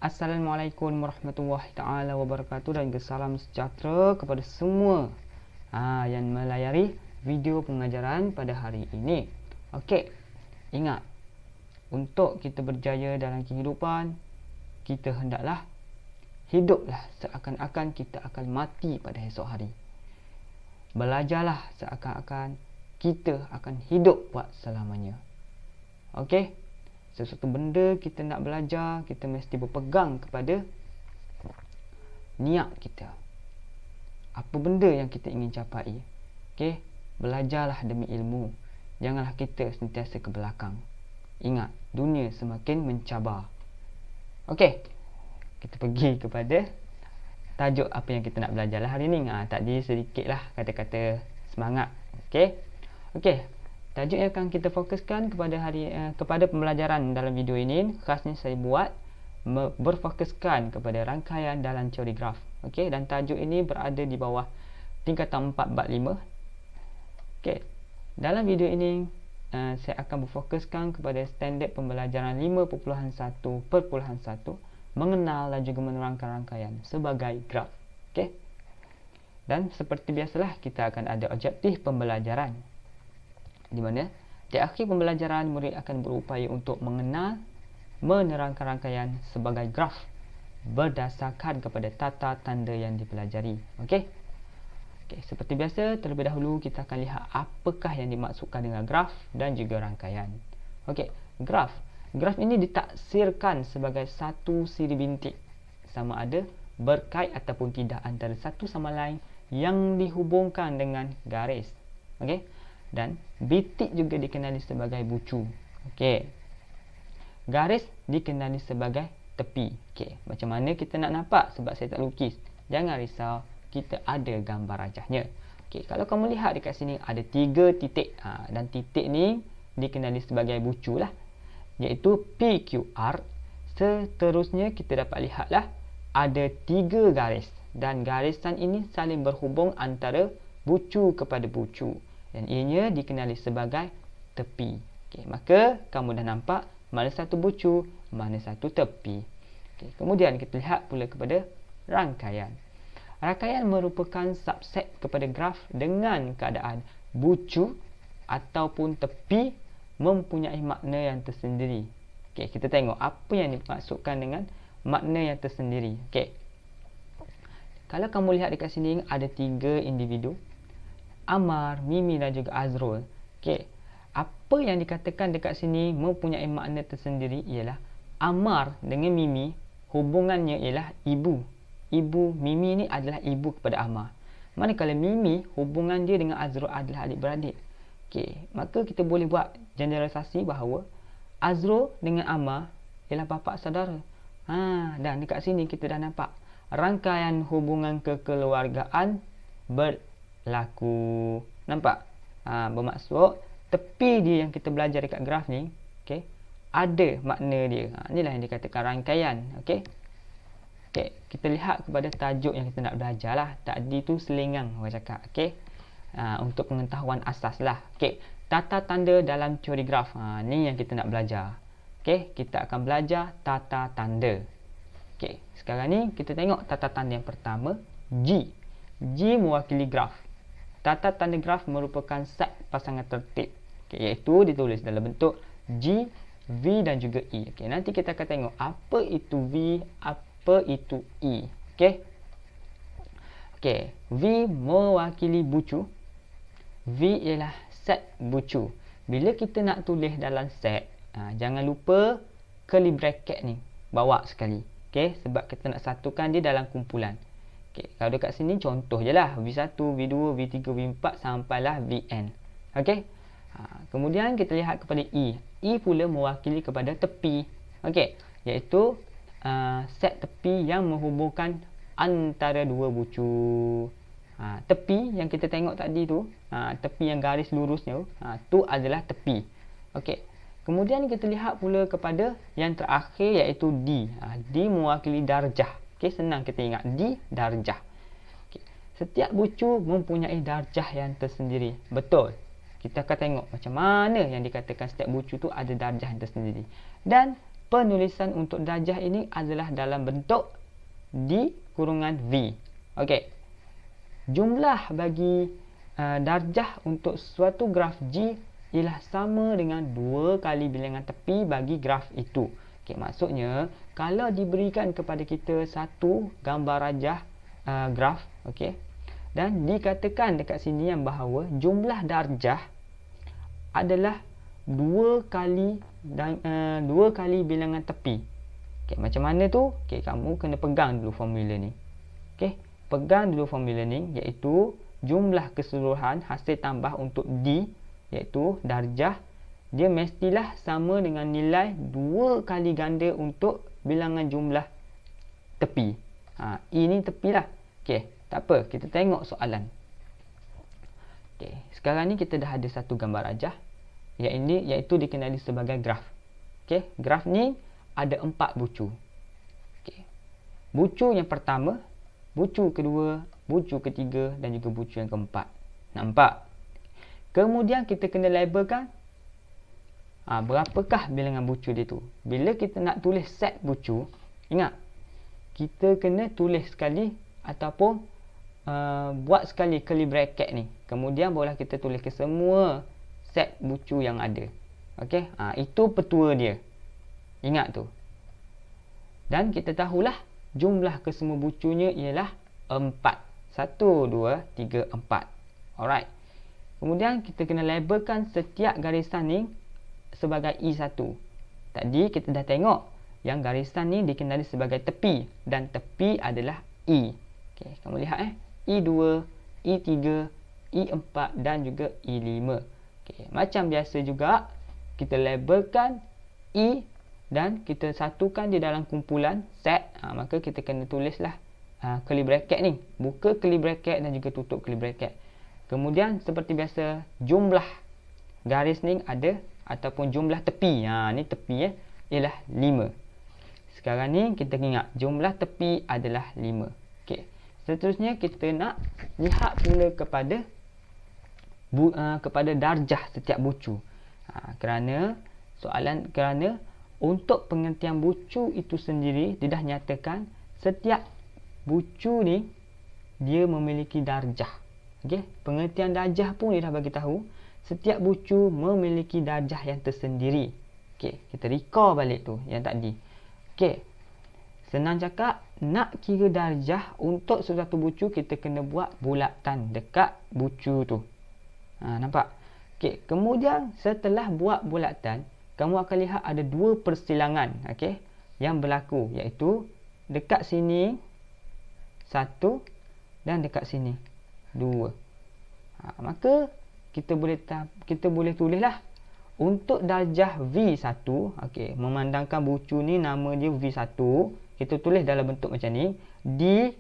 Assalamualaikum warahmatullahi taala wabarakatuh dan salam sejahtera kepada semua yang melayari video pengajaran pada hari ini. Okey, ingat, untuk kita berjaya dalam kehidupan, kita hendaklah hiduplah seakan-akan kita akan mati pada esok hari. Belajarlah seakan-akan kita akan hidup buat selamanya. Okey, sesuatu benda kita nak belajar, kita mesti berpegang kepada niat kita. Apa benda yang kita ingin capai? Okey, belajarlah demi ilmu. Janganlah kita sentiasa ke belakang. Ingat, dunia semakin mencabar. Okey, kita pergi kepada tajuk apa yang kita nak belajar lah hari ni. Tadi sedikitlah kata-kata semangat. Okey, tajuk yang akan kita fokuskan kepada pembelajaran dalam video ini, khasnya saya buat berfokuskan kepada rangkaian dalam teori graf. Okey, dan tajuk ini berada di bawah tingkatan 4/5. Okey, dalam video ini saya akan berfokuskan kepada standard pembelajaran 5.1.1 mengenal dan juga menerangkan rangkaian sebagai graf. Okey, dan seperti biasalah kita akan ada objektif pembelajaran, di mana di akhir pembelajaran murid akan berupaya untuk mengenal, menerangkan rangkaian sebagai graf berdasarkan kepada tata tanda yang dipelajari. Okey, seperti biasa, terlebih dahulu kita akan lihat apakah yang dimaksudkan dengan graf dan juga rangkaian. Okey, graf ini ditaksirkan sebagai satu siri bintik, sama ada berkait ataupun tidak antara satu sama lain yang dihubungkan dengan garis. Okey, dan bintik juga dikenali sebagai bucu. Okey, garis dikenali sebagai tepi. Okey, macam mana kita nak nampak? Sebab saya tak lukis, jangan risau, kita ada gambar rajahnya. Okey, kalau kamu lihat dekat sini ada 3 titik, dan titik ni dikenali sebagai bucu lah, iaitu PQR. Seterusnya kita dapat lihatlah ada 3 garis, dan garisan ini saling berhubung antara bucu kepada bucu, dan ianya dikenali sebagai tepi. Okey, maka kamu dah nampak mana satu bucu, mana satu tepi. Okey, kemudian kita lihat pula kepada rangkaian. Rangkaian merupakan subset kepada graf dengan keadaan bucu ataupun tepi mempunyai makna yang tersendiri. Okey, kita tengok apa yang dimaksudkan dengan makna yang tersendiri. Okey, kalau kamu lihat dekat sini ada 3 individu, Ammar, Mimi dan juga Azrul. Okey, apa yang dikatakan dekat sini mempunyai makna tersendiri ialah Ammar dengan Mimi hubungannya ialah ibu. Mimi ni adalah ibu kepada Ammar. Manakala Mimi hubungan dia dengan Azrul adalah adik-beradik. Okey, maka kita boleh buat generalisasi bahawa Azrul dengan Ammar ialah bapa saudara. Dan dekat sini kita dah nampak rangkaian hubungan kekeluargaan berlaku. Nampak? Bermaksud tepi dia yang kita belajar dekat graf ni, okey, ada makna dia. Inilah yang dikatakan rangkaian. Okey, kita lihat kepada tajuk yang kita nak belajar lah. Tadi tu selingang orang cakap. Okey, untuk pengetahuan asas lah. Okey, tata tanda dalam teori graf. Ni yang kita nak belajar. Okey, kita akan belajar tata tanda. Okey, sekarang ni kita tengok tata tanda yang pertama, G. G mewakili graf. Tata tanda graf merupakan set pasangan tertib, iaitu ditulis dalam bentuk G, V dan juga E. Okey, nanti kita akan tengok apa itu V, apa itu E. Okey, V mewakili bucu. V ialah set bucu. Bila kita nak tulis dalam set, jangan lupa curly bracket ni bawa sekali. Okey, sebab kita nak satukan dia dalam kumpulan. Okey, kalau dekat sini contoh je lah, V1, V2, V3, V4 sampailah Vn. Okey, kemudian kita lihat kepada E. E pula mewakili kepada tepi. Okey, iaitu set tepi yang menghubungkan antara dua bucu. Tepi yang kita tengok tadi tu, tepi yang garis lurusnya tu adalah tepi. Okey, kemudian kita lihat pula kepada yang terakhir iaitu D. D mewakili darjah. Okey, senang kita ingat D, darjah. Okey, setiap bucu mempunyai darjah yang tersendiri. Betul. Kita akan tengok macam mana yang dikatakan setiap bucu tu ada darjah yang tersendiri. Dan penulisan untuk darjah ini adalah dalam bentuk di kurungan V. Okey. Jumlah bagi darjah untuk suatu graf G ialah sama dengan 2 kali bilangan tepi bagi graf itu. Okey, maksudnya kalau diberikan kepada kita satu gambar rajah graf, okey, dan dikatakan dekat sini yang bahawa jumlah darjah adalah 2 kali bilangan tepi. Okey, macam mana tu? Okey, kamu kena pegang dulu formula ni. Okey, pegang dulu formula ni, iaitu jumlah keseluruhan hasil tambah untuk D, iaitu darjah, dia mestilah sama dengan nilai 2 kali ganda untuk bilangan jumlah tepi. E ni tepi lah. Okey, tak apa, kita tengok soalan. Okey, sekarang ni kita dah ada satu gambar rajah, iaitu dikenali sebagai graf. Okey, graf ni ada 4 bucu. Okey, bucu yang pertama, bucu kedua, bucu ketiga dan juga bucu yang keempat. Nampak? Kemudian kita kena labelkan berapakah bilangan bucu dia tu. Bila kita nak tulis set bucu, ingat, kita kena tulis sekali ataupun buat sekali curly bracket ni. Kemudian barulah kita tulis ke semua set bucu yang ada. Okey, itu petua dia. Ingat tu. Dan kita tahulah jumlah kesemua bucunya ialah 4. 1, 2, 3, 4. Alright. Kemudian kita kena labelkan setiap garisan ni sebagai E1. Tadi kita dah tengok yang garisan ni dikenali sebagai tepi, dan tepi adalah E. Okey, kamu lihat E2, E3, E4 dan juga E5. Okey, macam biasa juga kita labelkan E dan kita satukan di dalam kumpulan set. Maka kita kena tulislah curly bracket ni. Buka curly bracket dan juga tutup curly bracket. Kemudian seperti biasa, jumlah garis ni ada ataupun jumlah tepi, ni tepi ialah 5. Sekarang ni kita ingat jumlah tepi adalah 5. Okey. Seterusnya kita nak lihat pula kepada darjah setiap bucu. Kerana untuk pengertian bucu itu sendiri, dia dah nyatakan setiap bucu ni dia memiliki darjah. Okey, pengertian darjah pun dia dah bagi tahu. Setiap bucu memiliki darjah yang tersendiri. Okey, kita recall balik tu yang tadi. Okey, senang cakap, nak kira darjah untuk sesuatu bucu, kita kena buat bulatan dekat bucu tu. Nampak? Okey, kemudian setelah buat bulatan, kamu akan lihat ada 2 persilangan, okey, yang berlaku, iaitu dekat sini 1 dan dekat sini 2. Maka kita boleh tulislah untuk darjah V1, okey, memandangkan bucu ni nama dia V1, kita tulis dalam bentuk macam ni, di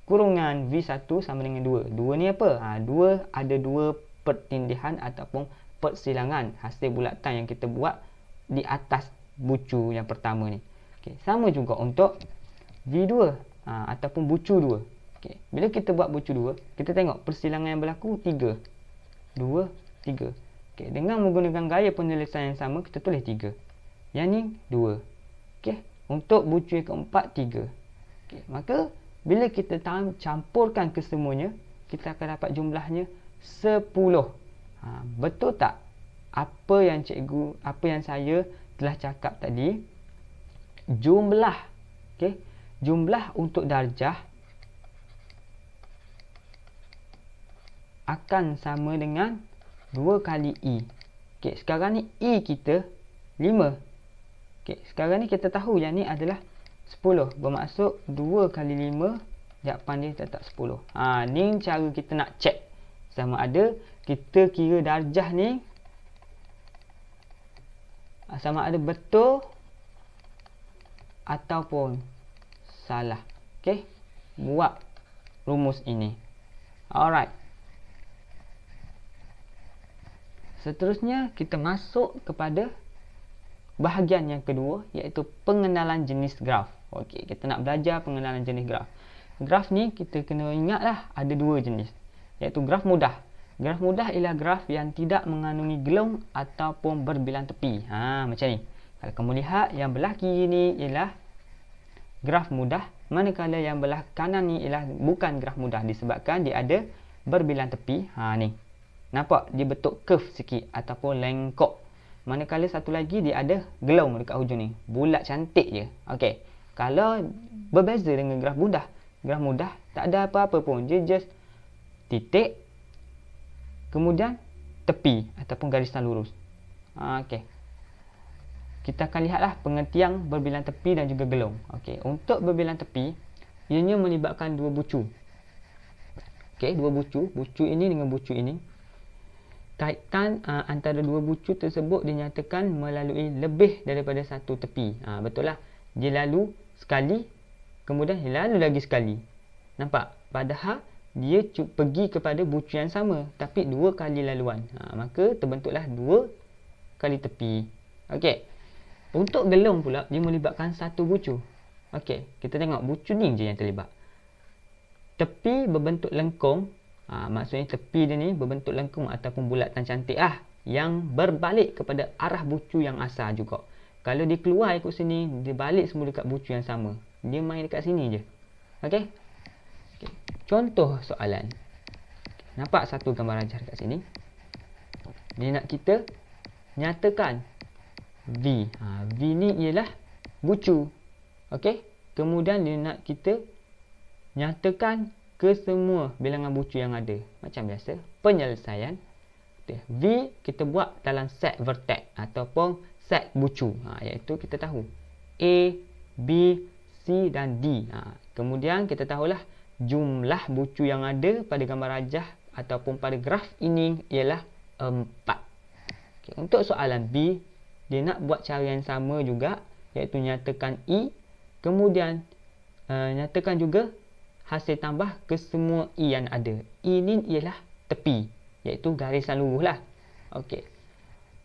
kurungan V1 sama dengan 2. 2 ni apa? 2 ada 2 pertindihan ataupun persilangan hasil bulatan yang kita buat di atas bucu yang pertama ni. Okey, sama juga untuk V2 ataupun bucu 2. Okey, bila kita buat bucu 2, kita tengok persilangan yang berlaku 3. 2, 3. Okey, dengan menggunakan gaya penulisan yang sama, kita tulis 3. Yang ni 2. Okey, untuk bucu yang keempat 3. Okey, maka bila kita campurkan kesemuanya, kita akan dapat jumlahnya 10. Betul tak apa yang saya telah cakap tadi? Jumlah, okey, jumlah untuk darjah akan sama dengan 2 kali E. Okey, sekarang ni E kita 5. Okey, sekarang ni kita tahu yang ni adalah 10. Bermaksud 2 kali 5 jawapan dia tetap 10. Ni cara kita nak check sama ada kita kira darjah ni sama ada betul ataupun salah. Okey, buat rumus ini. Alright. Seterusnya kita masuk kepada bahagian yang kedua, iaitu pengenalan jenis graf. Okey, kita nak belajar pengenalan jenis graf. Graf ni kita kena ingatlah ada 2 jenis, iaitu graf mudah. Graf mudah ialah graf yang tidak mengandungi gelong ataupun berbilang tepi. Macam ni. Kalau kamu lihat yang belah kiri ni ialah graf mudah, manakala yang belah kanan ni ialah bukan graf mudah disebabkan dia ada berbilang tepi. Ni. Nampak dia bentuk curve sikit ataupun lengkok. Manakala satu lagi dia ada gelong dekat hujung ni. Bulat cantik je. Okey. Kalau berbeza dengan graf mudah. Graf mudah tak ada apa-apa pun. Dia just titik kemudian tepi ataupun garisan lurus. Okey. Kita akan lihatlah pengertian berbilang tepi dan juga gelong. Okey, untuk berbilang tepi, ianya melibatkan dua bucu. Okey, dua bucu. Bucu ini dengan bucu ini. Kaitan antara dua bucu tersebut dinyatakan melalui lebih daripada satu tepi. Betul lah. Dia lalu sekali, kemudian dia lalu lagi sekali. Nampak? Padahal dia pergi kepada bucu yang sama, tapi dua kali laluan. Maka terbentuklah dua kali tepi. Okey. Untuk gelong pula, dia melibatkan satu bucu. Okey, kita tengok bucu ni je yang terlibat. Tepi berbentuk lengkung. Maksudnya tepi dia ni berbentuk lengkung ataupun bulatan cantik yang berbalik kepada arah bucu yang asal juga. Kalau dia keluar ikut sini, dia balik semua dekat bucu yang sama. Dia main dekat sini je. Okey. Okay. Contoh soalan. Nampak satu gambar rajah dekat sini. Dia nak kita nyatakan V. V ni ialah bucu. Okey. Kemudian dia nak kita nyatakan ke semua bilangan bucu yang ada. Macam biasa, penyelesaian. V kita buat dalam set vertex ataupun set bucu. Iaitu kita tahu A, B, C dan D. Kemudian kita tahulah jumlah bucu yang ada pada gambar rajah ataupun pada graf ini ialah 4. Okay. Untuk soalan B, dia nak buat cara yang sama juga, iaitu nyatakan E, kemudian nyatakan juga hasil tambah ke semua E yang ada. E ni ialah tepi, iaitu garisan lurus lah. Okey.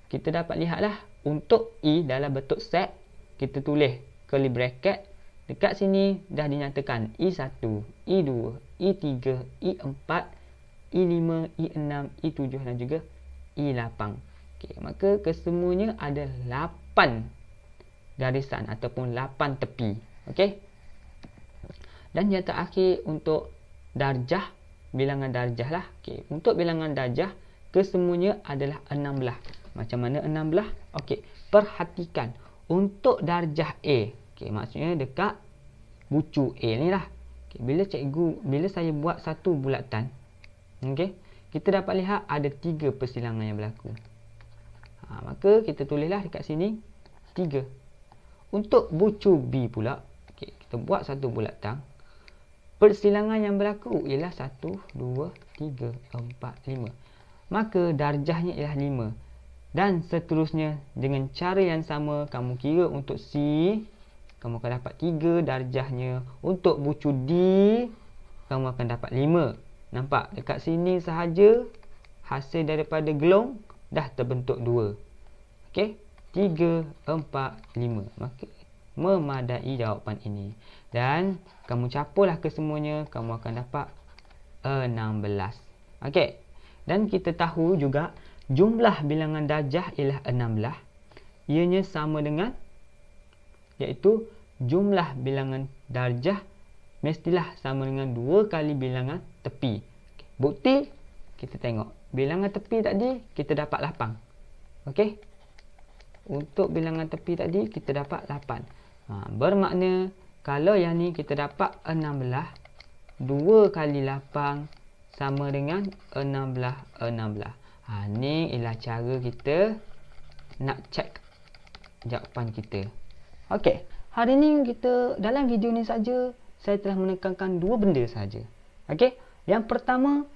Kita dapat lihatlah untuk E dalam bentuk set, kita tulis curly bracket. Dekat sini dah dinyatakan E1, E2, E3, E4, E5, E6, E7 dan juga E8. Okay, maka kesemuanya ada 8 garisan ataupun 8 tepi. Okey. Dan yang terakhir untuk darjah, bilangan darjah lah. Okey, untuk bilangan darjah kesemuanya adalah 16. Macam mana 16? Okey, perhatikan untuk darjah A. Okey, maksudnya dekat bucu A ni lah. Okay, bila saya buat satu bulatan, okey, kita dapat lihat ada 3 persilangan yang berlaku. Maka kita tulislah dekat sini 3. Untuk bucu B pula, okay, kita buat satu bulatan. Persilangan yang berlaku ialah 1, 2, 3, 4, 5. Maka darjahnya ialah 5. Dan seterusnya dengan cara yang sama, kamu kira untuk C, kamu akan dapat 3 darjahnya. Untuk bucu D, kamu akan dapat 5. Nampak? Dekat sini sahaja hasil daripada gelong dah terbentuk 2. Okey, 3, 4, 5. Maka memadai jawapan ini. Dan kamu campurlah kesemuanya, kamu akan dapat 16. Okey. Dan kita tahu juga jumlah bilangan darjah ialah 16. Ianya sama dengan, iaitu jumlah bilangan darjah mestilah sama dengan 2 kali bilangan tepi. Bukti kita tengok. Bilangan tepi tadi kita dapat 8. Okey. Untuk bilangan tepi tadi kita dapat 8. Bermakna kalau yang ni kita dapat 16, 2 kali 8 sama dengan 16. Ni ialah cara kita nak cek jawapan kita. Okey. Hari ni kita dalam video ni saja saya telah menekankan 2 benda saja. Okey. Yang pertama,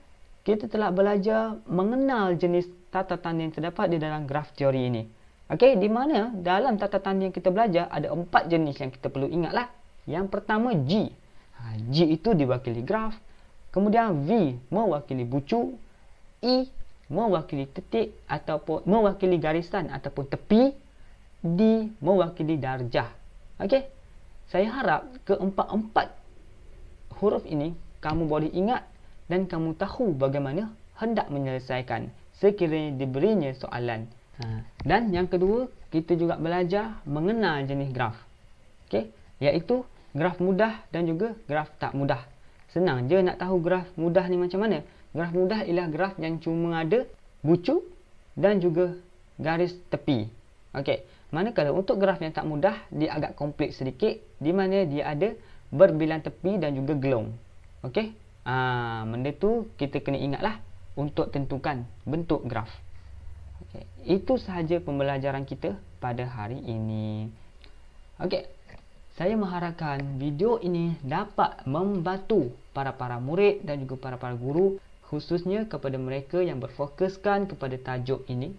kita telah belajar mengenal jenis tata tanda yang terdapat di dalam graf teori ini. Okey, di mana dalam tata tanda yang kita belajar ada 4 jenis yang kita perlu ingatlah. Yang pertama G. G itu diwakili graf. Kemudian V mewakili bucu. E mewakili titik ataupun mewakili garisan ataupun tepi. D mewakili darjah. Okey. Saya harap keempat-empat huruf ini kamu boleh ingat dan kamu tahu bagaimana hendak menyelesaikan sekiranya diberinya soalan Dan yang kedua, kita juga belajar mengenal jenis graf. Okey, iaitu graf mudah dan juga graf tak mudah. Senang je nak tahu graf mudah ni macam mana. Graf mudah ialah graf yang cuma ada bucu dan juga garis tepi. Okey, manakala untuk graf yang tak mudah, dia agak kompleks sedikit, di mana dia ada berbilang tepi dan juga gelong. Okey, benda tu kita kena ingatlah untuk tentukan bentuk graf. Okey, itu sahaja pembelajaran kita pada hari ini. Okey, saya mengharapkan video ini dapat membantu para murid dan juga para guru, khususnya kepada mereka yang berfokuskan kepada tajuk ini.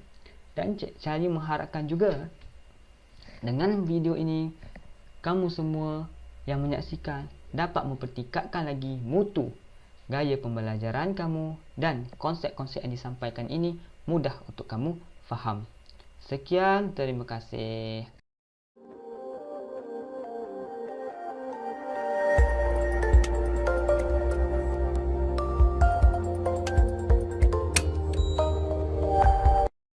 Dan saya mengharapkan juga dengan video ini, kamu semua yang menyaksikan dapat mempertingkatkan lagi mutu gaya pembelajaran kamu, dan konsep-konsep yang disampaikan ini mudah untuk kamu faham. Sekian, terima kasih.